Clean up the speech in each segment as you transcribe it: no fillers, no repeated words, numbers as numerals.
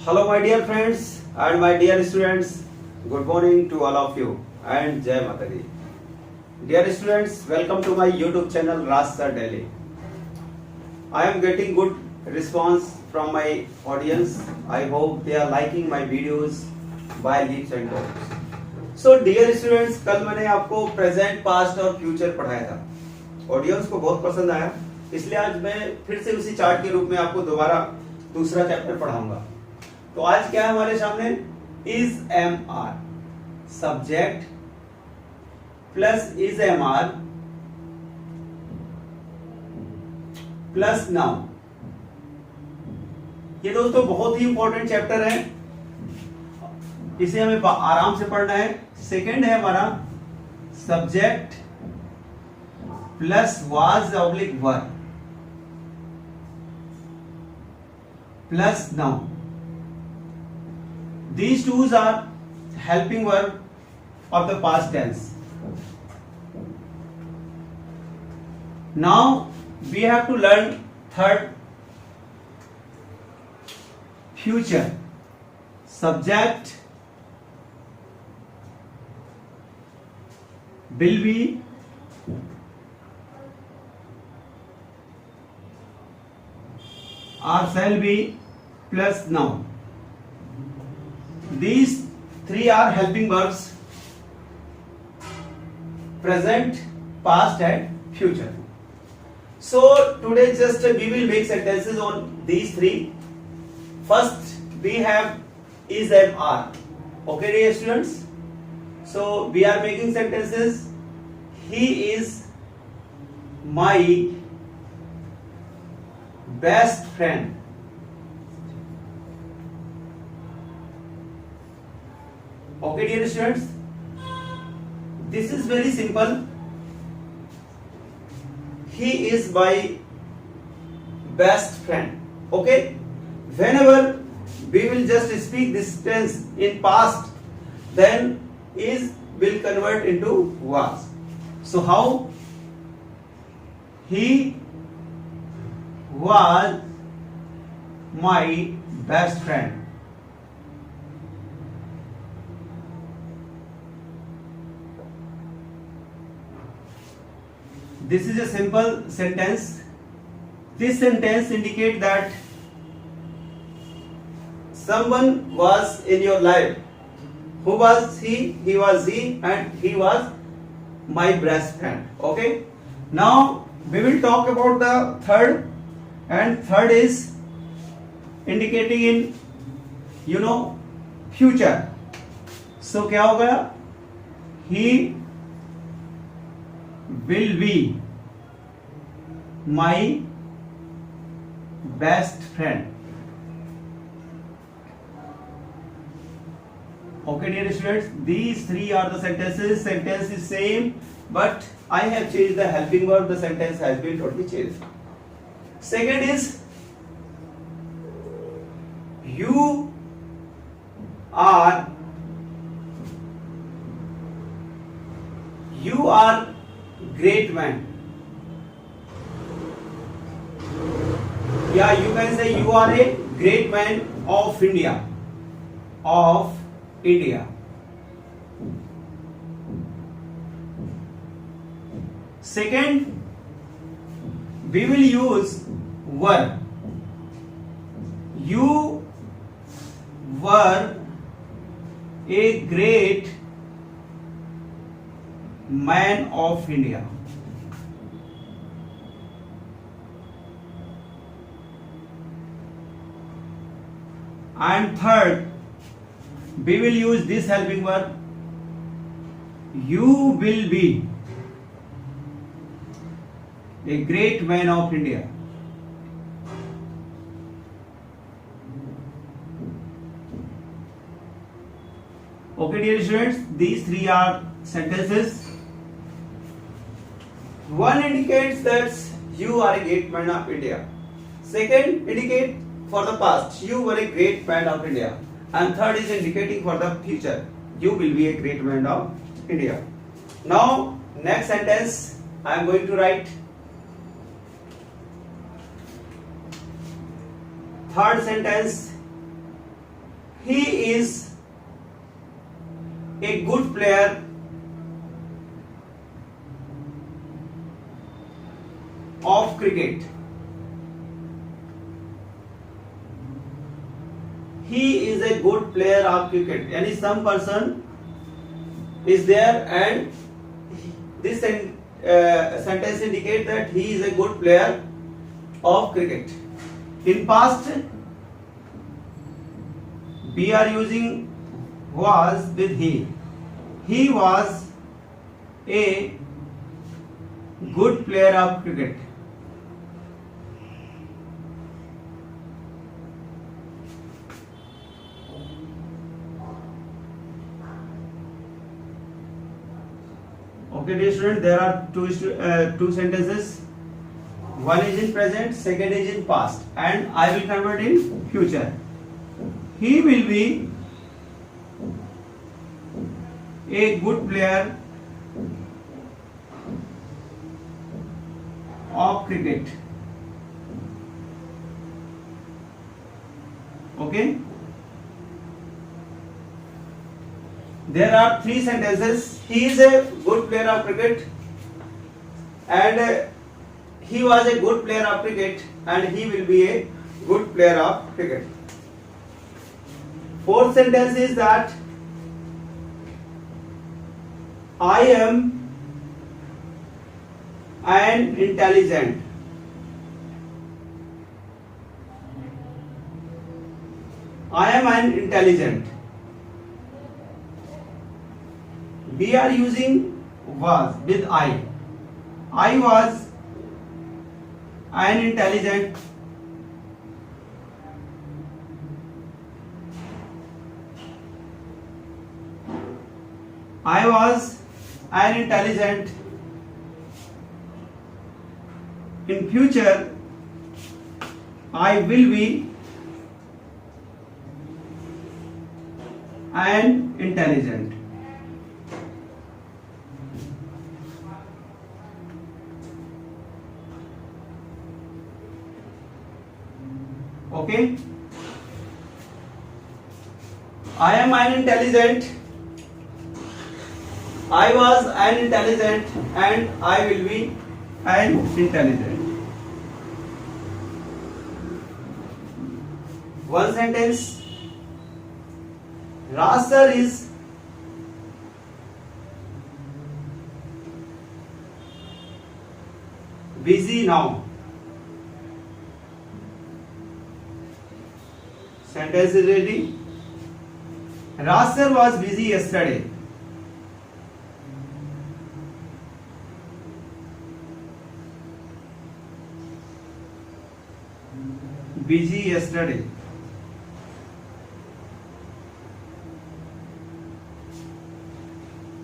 Hello my dear friends and my dear students, good morning to all of you and Jai Mata Di. Dear students, welcome to my YouTube channel Rasa Daily. I am getting good response from my audience. I hope they are liking my videos by leaps and bounds. So dear students, कल मैंने आपको present past और future पढ़ाया था. Audience को बहुत पसंद आया, इसलिए आज मैं फिर से उसी चार्ट के रूप में आपको दोबारा दूसरा चैप्टर पढ़ाऊंगा. तो आज क्या है हमारे सामने? Is am are, subject plus is am are plus noun. ये दोस्तों बहुत ही इंपॉर्टेंट चैप्टर है, इसे हमें आराम से पढ़ना है. सेकंड है हमारा subject plus was oblique verb plus noun. These two are helping verb of the past tense. Now we have to learn third, future. Subject will be or shall be plus noun. These three are helping verbs: present, past and future. So today just we will make sentences on these three. First we have is and are. Okay dear students, so we are making sentences. He is my best friend. Okay dear students, this is very simple. He is my best friend. Okay, whenever we will just speak this tense in past, then is will convert into was. So how? He was my best friend. This is a simple sentence. This sentence indicates that someone was in your life. Who was he? He was he, and he was my best friend. Okay. Now we will talk about the third, and third is indicating in future. So क्या होगा? He will be my best friend. Okay dear students, these three are the sentences. Sentence is same, but I have changed the helping verb. The sentence has been totally changed. Second is you are great man. Yeah, you can say you are a great man of India. Of India. Second, we will use verb. You were a great man of India. And third, we will use this helping verb. You will be a great man of India. Okay dear students, these three are sentences. One indicates that you are a great man of India. Second indicate for the past, you were a great man of India. And third is indicating for the future, you will be a great man of India. Now next sentence I am going to write. Third sentence, he is a good player of cricket. He is a good player of cricket. Yani some person is there and this sentence indicates that he is a good player of cricket. In past, we are using was with he. He was a good player of cricket. Okay, dear student, there are two sentences. One is in present, second is in past, and I will convert in future. He will be a good player of cricket. Okay. There are three sentences. He is a good player of cricket, and he was a good player of cricket, and he will be a good player of cricket. Fourth sentence is that I am an intelligent. I am an intelligent. We are using was with I. I was an intelligent. I was an intelligent. In future, I will be an intelligent. Okay. I am an intelligent. I was an intelligent, and I will be an intelligent. One sentence. Raj sir is busy now. Sentence is ready. Raj sir was busy yesterday. Busy yesterday.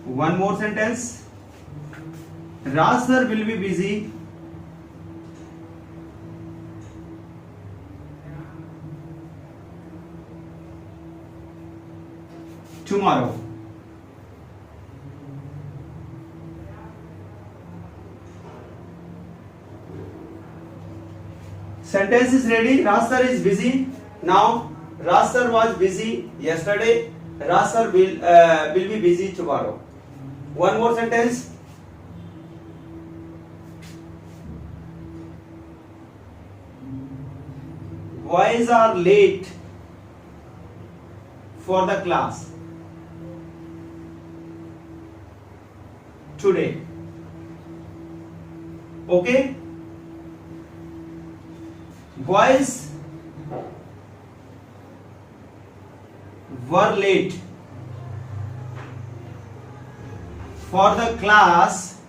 One more sentence. Raj sir will be busy tomorrow. Sentence is ready. Raj sir is busy now. Raj sir was busy yesterday. Raj sir will be busy tomorrow. One more sentence. Boys are late for the class today. Okay. Boys were late for the class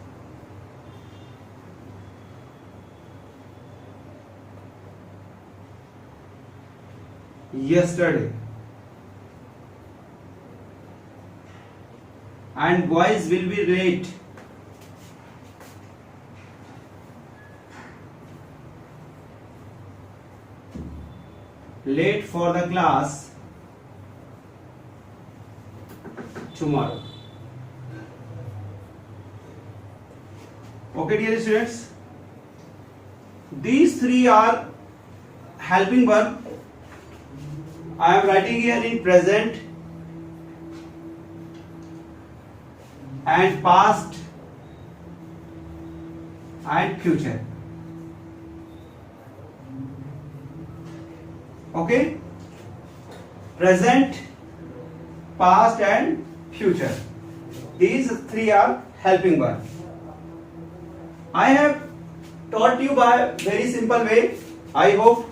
yesterday, and boys will be late for the class tomorrow. Okay, dear students, these three are helping verb I am writing here in present and past and future. Okay, present, past and future. These three are helping verbs. I have taught you by very simple way. I hope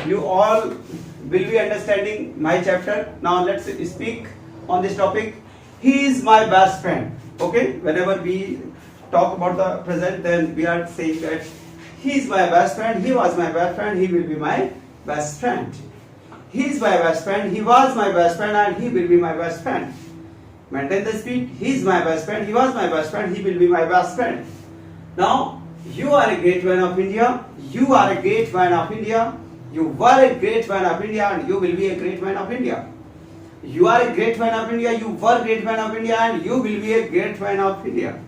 you all will be understanding my chapter. Now let's speak on this topic. He is my best friend. Okay, whenever we talk about the present, then we are saying that he is my best friend, he was my best friend, he will be my best friend. He is my best friend, he was my best friend, and he will be my best friend. Maintain the speed. He is my best friend, he was my best friend, he will be my best friend. Now, you are a great man of India, you are a great man of India, you were a great man of India, and you will be a great man of India. You are a great man of India, you were a great man of India, and you will be a great man of India.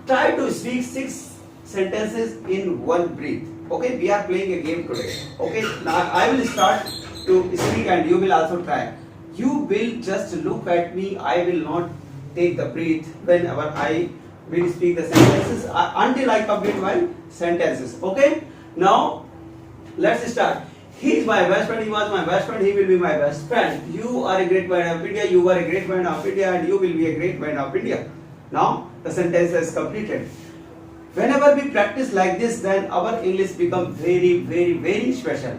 Try to speak 6 sentences in one breath. Okay, we are playing a game today. Okay, now I will start to speak and you will also try. You will just look at me, I will not take the breath whenever I will speak the sentences until I complete my sentences. Okay, now let's start. He is my best friend, he was my best friend, he will be my best friend. You are a great man of India, you were a great man of India, and you will be a great man of India. Now the sentence is completed. Whenever we practice like this, then our English becomes very, very, very special.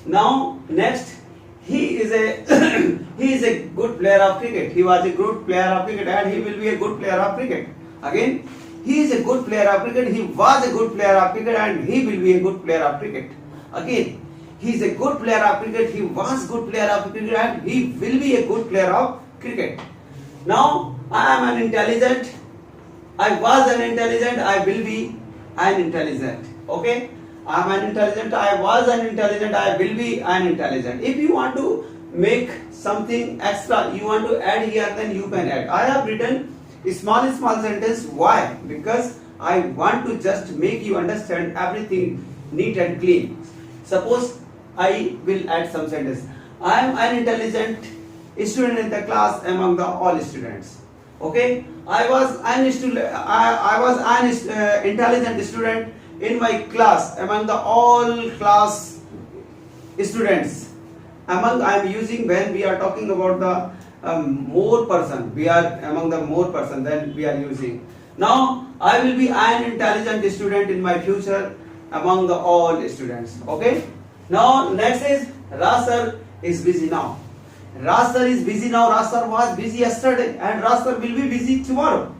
Now next, he is a he is a good player of cricket. He was a good player of cricket, and he will be a good player of cricket. Again, he is a good player of cricket. He was a good player of cricket, and he will be a good player of cricket. Again, he is a good player of cricket. He was good player of cricket, and he will be a good player of cricket. Now I am an intelligent. I was an intelligent. I will be an intelligent. Okay. I am an intelligent, I was an intelligent, I will be an intelligent. If you want to make something extra, you want to add here, then you can add. I have written a small sentence. Why? Because I want to just make you understand everything neat and clean. Suppose I will add some sentence. I am an intelligent student in the class among the all students. Okay? I was an intelligent student in my class among the all class students. Among I am using when we are talking about the more person. We are among the more person, then we are using. Now I will be an intelligent student in my future among the all students. Okay. Now next is Rasar is busy now. Rasar is busy now. Rasar was busy yesterday, and Rasar will be busy tomorrow.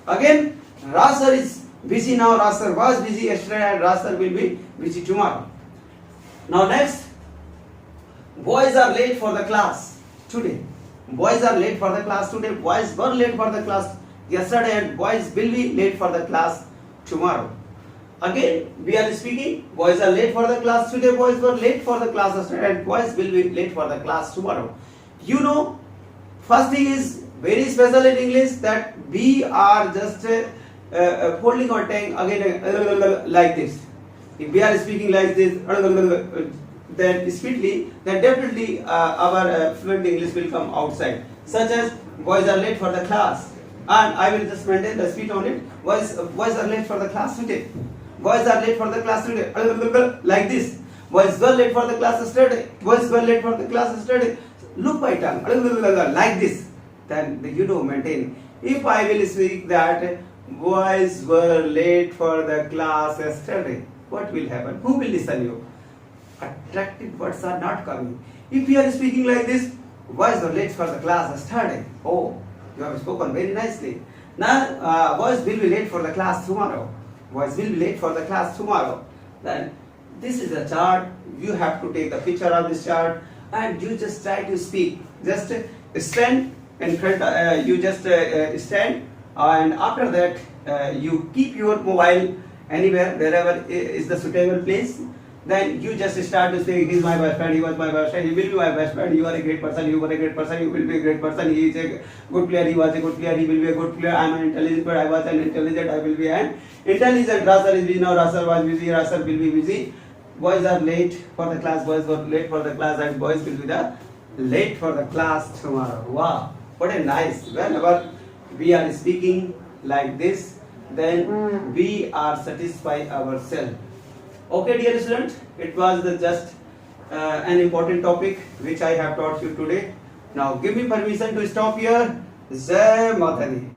Again, Rasar is busy now, Rasar was busy yesterday, and Rasar will be busy tomorrow. Now next, boys are late for the class today. Boys are late for the class today. Boys were late for the class yesterday, and boys will be late for the class tomorrow. Again, we are speaking, boys are late for the class today, boys were late for the class yesterday, and boys will be late for the class tomorrow. You know, first thing is very special in English that we are just folding our tongue again like this. If we are speaking like this, then speedily, then definitely our fluent English will come outside. Such as boys are late for the class, and I will just maintain the speed on it. Boys are late for the class today. Boys are late for the class today. Like this. Boys were late for the class yesterday. Boys were late for the class yesterday. Look my tongue like this. Then you know maintain. If I will speak that boys were late for the class yesterday, what will happen? Who will listen you? Attractive words are not coming. If you are speaking like this, boys were late for the class yesterday. Oh, you have spoken very nicely. Now boys will be late for the class tomorrow. Boys will be late for the class tomorrow. Then this is a chart. You have to take the picture of this chart and you just try to speak. Just stand in front. You just stand, and after that you keep your mobile anywhere, wherever is the suitable place. Then you just start to say, he is my best friend, he was my best friend, he will be my best friend, you are a great person, you were a great person, you will be a great person, he is a good player, he was a good player, he will be a good player, I am an intelligent, but I was an intelligent, I will be an intelligent. Rasar is busy now, Rasar was busy, Rasar will be busy. boys are late for the class, boys were late for the class, and boys will be the late for the class tomorrow. Wow, what a nice. Whenever we are speaking like this, then we are satisfied ourselves. Okay, dear students, it was just an important topic which I have taught you today. Now give me permission to stop here. Jai Mata Di.